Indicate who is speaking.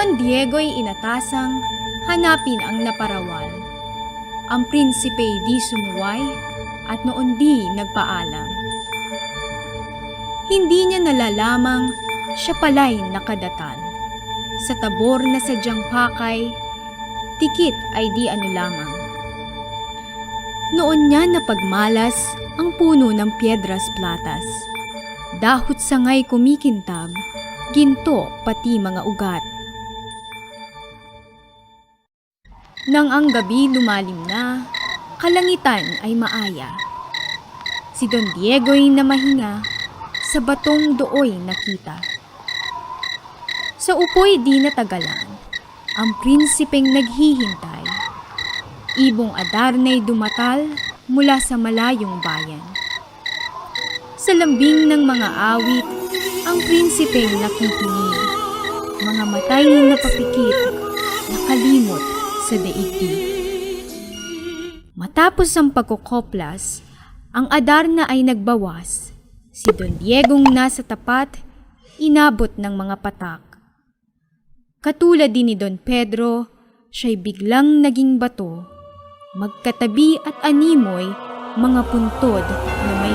Speaker 1: Don Diego'y inatasang hanapin ang naparawal. Ang prinsipe di sumuway at noon di nagpaalam. Hindi niya nalalamang siya pala'y nakadatal. Sa tabor na sadyang pakay, tikit ay di ano lamang. Noon niya napagmalas ang puno ng Piedras Platas. Dahot sangay kumikintab, ginto pati mga ugat. Nang ang gabi lumalim na, kalangitan ay maaya. Si Don Diego'y namahinga, sa batong dooy nakita. Sa upoy di natagalan, ang prinsipeng naghihintay. Ibong Adarna'y dumatal mula sa malayong bayan. Sa lambing ng mga awit, ang prinsipeng nakikinig. Mga matay napapikit, nakalimot sa daigdig. Matapos ang pagkukoplas, ang Adarna ay nagbawas. Si Don Diego'ng nasa tapat, inabot ng mga patak. Katulad din ni Don Pedro, siya'y biglang naging bato. Magkatabi at animoy, mga puntod na may